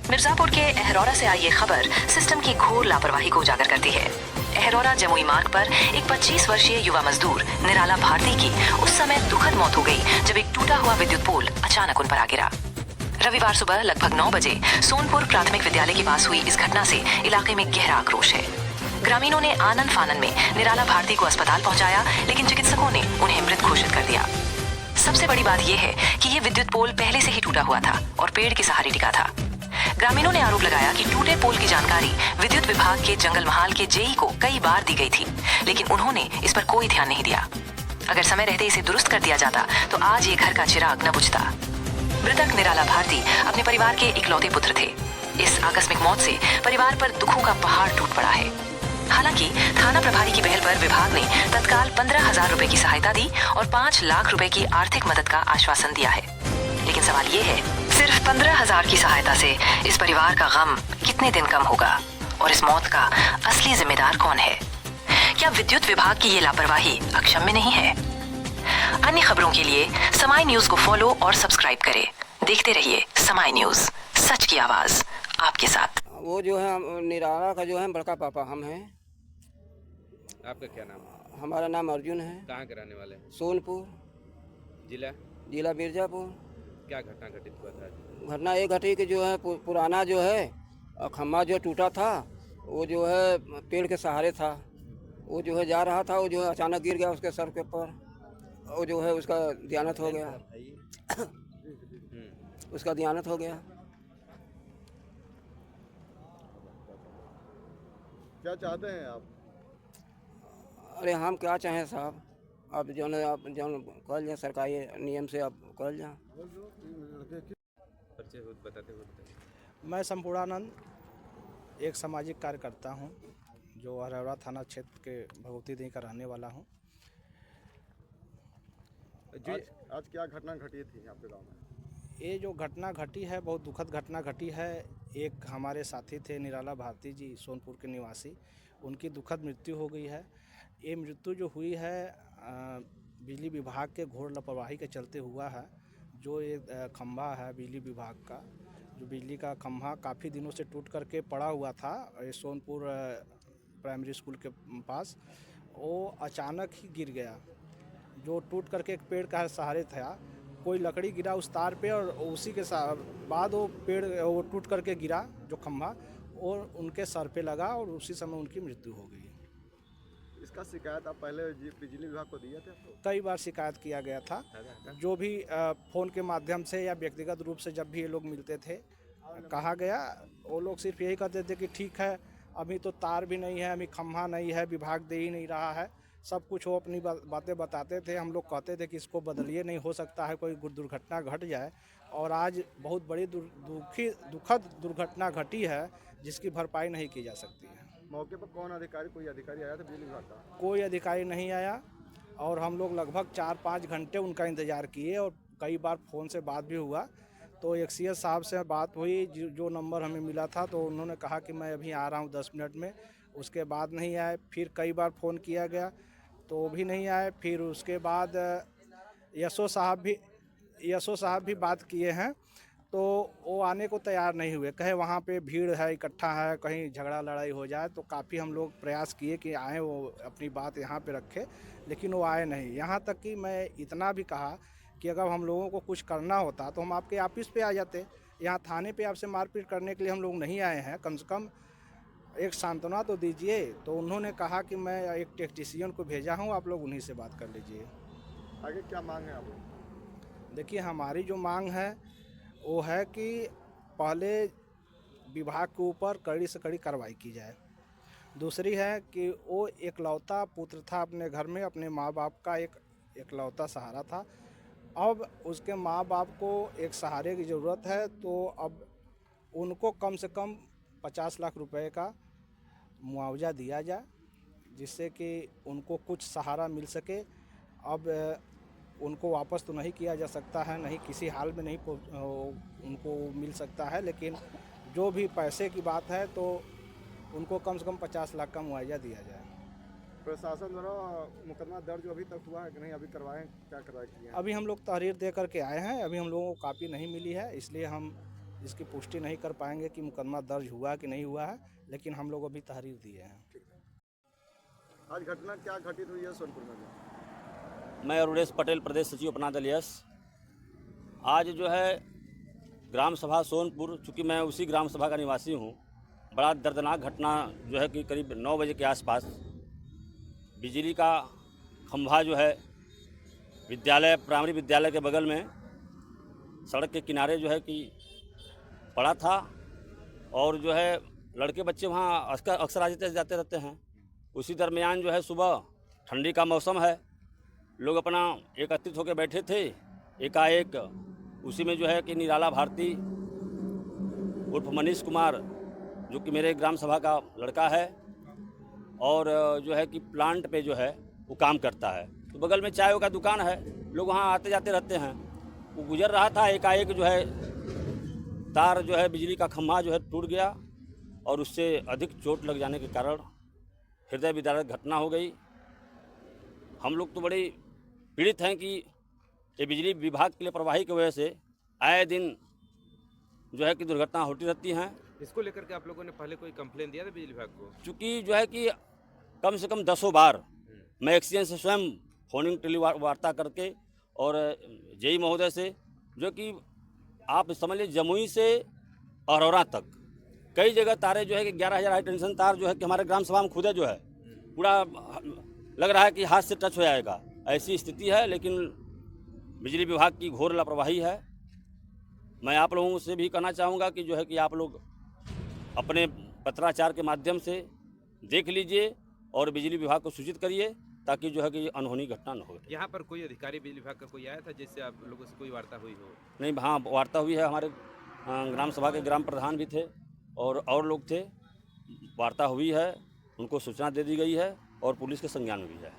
मिर्जापुर के अहरौरा से आई ये खबर सिस्टम की घोर लापरवाही को उजागर करती है। अहरौरा जमुई मार्ग पर एक 25 वर्षीय युवा मजदूर निराला भारती की उस समय दुखद मौत हो गई जब एक टूटा हुआ विद्युत पोल अचानक उन पर आ गिरा। रविवार सुबह लगभग 9 बजे सोनपुर प्राथमिक विद्यालय के पास हुई इस घटना से इलाके में गहरा आक्रोश है। ग्रामीणों ने आनन फानन में निराला भारती को अस्पताल पहुंचाया, लेकिन चिकित्सकों ने उन्हें मृत घोषित कर दिया। सबसे बड़ी बात यह है कि ये विद्युत पोल पहले से ही टूटा हुआ था और पेड़ के सहारे टिका था। ग्रामीणों ने आरोप लगाया कि टूटे पोल की जानकारी विद्युत विभाग के जंगल महाल के जेई को कई बार दी गई थी, लेकिन उन्होंने इस पर कोई ध्यान नहीं दिया। अगर समय रहते इसे दुरुस्त कर दिया जाता तो आज ये घर का चिराग न बुझता। मृतक निराला भारती अपने परिवार के इकलौते पुत्र थे। इस आकस्मिक मौत से परिवार पर दुखों का पहाड़ टूट पड़ा है। हालांकि थाना प्रभारी की पहल पर विभाग ने तत्काल 15,000 रुपए की सहायता दी और 5 लाख रुपए की आर्थिक मदद का आश्वासन दिया है। लेकिन सवाल ये है, सिर्फ 15,000 की सहायता से इस परिवार का गम कितने दिन कम होगा और इस मौत का असली जिम्मेदार कौन है? क्या विद्युत विभाग की ये लापरवाही अक्षम्य नहीं है? अन्य खबरों के लिए समय न्यूज को फॉलो और सब्सक्राइब करें। देखते रहिए समय न्यूज, सच की आवाज आपके साथ। वो जो है निराला का जो है बड़का पापा हम हैं। आपका क्या नाम है? हमारा नाम अर्जुन है। कहाँ के रहने वाले हैं? सोनपुर जिला मिर्जापुर। क्या घटना घटित हुआ था? घटना ये घटी कि जो है पुराना जो है खम्भा जो टूटा था, वो जो है पेड़ के सहारे था। वो जो है जा रहा था, वो जो है अचानक गिर गया उसके सर के ऊपर। वो जो है उसका देहांत हो गया। उसका देहांत हो गया। क्या चाहते हैं आप? अरे हम क्या चाहें साहब, आप जो है आप जो कल जाए सरकारी नियम से आप कल जाए। मैं संपूर्णानंद एक सामाजिक कार्यकर्ता हूं, जो अहरौरा थाना क्षेत्र के भगवती दी का रहने वाला हूं। आज क्या घटना घटी थी आपके गांव में? ये जो घटना घटी है बहुत दुखद घटना घटी है। एक हमारे साथी थे निराला भारती जी, सोनपुर के निवासी, उनकी दुखद मृत्यु हो गई है। ये मृत्यु जो हुई है बिजली विभाग के घोर लापरवाही के चलते हुआ है। जो ये खंभा है बिजली विभाग का, जो बिजली का खंभा काफ़ी दिनों से टूट करके पड़ा हुआ था ये सोनपुर प्राइमरी स्कूल के पास, वो अचानक ही गिर गया। जो टूट करके एक पेड़ का सहारे था, कोई लकड़ी गिरा उस तार पे और उसी के बाद वो पेड़ वो टूट करके गिरा जो खंभा, और उनके सर पे लगा और उसी समय उनकी मृत्यु हो गई। इसका शिकायत आप पहले बिजली विभाग को दिए थे? कई बार शिकायत किया गया था। जो भी फ़ोन के माध्यम से या व्यक्तिगत रूप से जब भी ये लोग मिलते थे, कहा गया, वो लोग सिर्फ यही कहते थे कि ठीक है, अभी तो तार भी नहीं है, अभी खंभा नहीं है, विभाग दे ही नहीं रहा है। सब कुछ वो अपनी बातें बताते थे। हम लोग कहते थे कि इसको बदलिए, नहीं हो सकता है कोई दुर्घटना घट जाए। और आज बहुत बड़ी दुखद दुर्घटना घटी है जिसकी भरपाई नहीं की जा सकती है। मौके पर कोई अधिकारी आया था बिजली विभाग का? कोई अधिकारी नहीं आया और हम लोग लगभग 4-5 घंटे उनका इंतज़ार किए और कई बार फ़ोन से बात भी हुआ। तो एक CS साहब से बात हुई, जो नंबर हमें मिला था, तो उन्होंने कहा कि मैं अभी आ रहा हूँ 10 मिनट में। उसके बाद नहीं आए। फिर कई बार फ़ोन किया गया तो भी नहीं आए। फिर उसके बाद यसो साहब भी बात किए हैं, तो वो आने को तैयार नहीं हुए। कहे वहाँ पे भीड़ है, इकट्ठा है, कहीं झगड़ा लड़ाई हो जाए। तो काफ़ी हम लोग प्रयास किए कि आए, वो अपनी बात यहाँ पे रखे, लेकिन वो आए नहीं। यहाँ तक कि मैं इतना भी कहा कि अगर हम लोगों को कुछ करना होता तो हम आपके ऑफिस पे आ जाते। यहाँ थाने पे आपसे मारपीट करने के लिए हम लोग नहीं आए हैं, कम से कम एक सांत्वना तो दीजिए। तो उन्होंने कहा कि मैं एक टेक्नीशियन को भेजा हूँ, आप लोग उन्हीं से बात कर लीजिए। आगे क्या मांग है आप? देखिए, हमारी जो मांग है वो है कि पहले विभाग के ऊपर कड़ी से कड़ी कार्रवाई की जाए। दूसरी है कि वो एकलौता पुत्र था अपने घर में, अपने माँ बाप का एकलौता सहारा था। अब उसके माँ बाप को एक सहारे की ज़रूरत है, तो अब उनको कम से कम 50 लाख रुपए का मुआवजा दिया जाए, जिससे कि उनको कुछ सहारा मिल सके। अब उनको वापस तो नहीं किया जा सकता है, नहीं किसी हाल में नहीं उनको मिल सकता है, लेकिन जो भी पैसे की बात है तो उनको कम से कम 50 लाख का मुआवजा दिया जाए। प्रशासन द्वारा मुकदमा दर्ज अभी तक हुआ है कि नहीं? अभी क्या कार्रवाई की है? अभी हम लोग तहरीर दे करके आए हैं। अभी हम लोगों को कापी नहीं मिली है, इसलिए हम इसकी पुष्टि नहीं कर पाएंगे कि मुकदमा दर्ज हुआ कि नहीं हुआ है, लेकिन हम लोग अभी तहरीर दिए हैं। आज घटना क्या घटित हुई है सोनपुर में? मैं अरुणेश पटेल, प्रदेश सचिव अपना दल यस। आज जो है ग्राम सभा सोनपुर, चूँकि मैं उसी ग्राम सभा का निवासी हूँ, बड़ा दर्दनाक घटना जो है कि करीब 9 बजे के आसपास बिजली का खंभा जो है विद्यालय, प्राइमरी विद्यालय के बगल में सड़क के किनारे जो है कि पड़ा था। और जो है लड़के बच्चे वहाँ अक्सर आते जाते रहते हैं। उसी दरमियान जो है सुबह ठंडी का मौसम है, लोग अपना एकत्रित होकर बैठे थे। एकाएक उसी में जो है कि निराला भारती उर्फ मनीष कुमार, जो कि मेरे ग्राम सभा का लड़का है और जो है कि प्लांट पे जो है वो काम करता है, तो बगल में चाय का दुकान है, लोग वहाँ आते जाते रहते हैं। वो गुजर रहा था, एकाएक जो है तार जो है बिजली का खंभा जो है टूट गया और उससे अधिक चोट लग जाने के कारण हृदय विदारक घटना हो गई। हम लोग तो बड़े पीड़ित हैं कि ये बिजली विभाग के लिए प्रवाही की वजह से आए दिन जो है कि दुर्घटना होती रहती हैं। इसको लेकर के आप लोगों ने पहले कोई कंप्लेन दिया था बिजली विभाग को? चूँकि जो है कि कम से कम 10 बार मैं एक्सीडेंट से स्वयं फोनिंग टेलीवार्ता करके और जेई महोदय से, जो कि आप समझ लीजिए जमुई से अरोरा तक कई जगह तारे जो है कि 11,000 हाई टेंशन तार जो है कि हमारे ग्राम सभा में खुदे जो है पूरा लग रहा है कि हाथ से टच हो जाएगा, ऐसी स्थिति है। लेकिन बिजली विभाग की घोर लापरवाही है। मैं आप लोगों से भी कहना चाहूँगा कि जो है कि आप लोग अपने पत्राचार के माध्यम से देख लीजिए और बिजली विभाग को सूचित करिए, ताकि जो है कि अनहोनी घटना न हो। यहाँ पर कोई अधिकारी बिजली विभाग का कोई आया था जिससे आप लोगों से कोई वार्ता हुई हो? नहीं, हाँ वार्ता हुई है, हमारे ग्राम सभा के ग्राम प्रधान भी थे और लोग थे, वार्ता हुई है, उनको सूचना दे दी गई है और पुलिस के संज्ञान में भी है।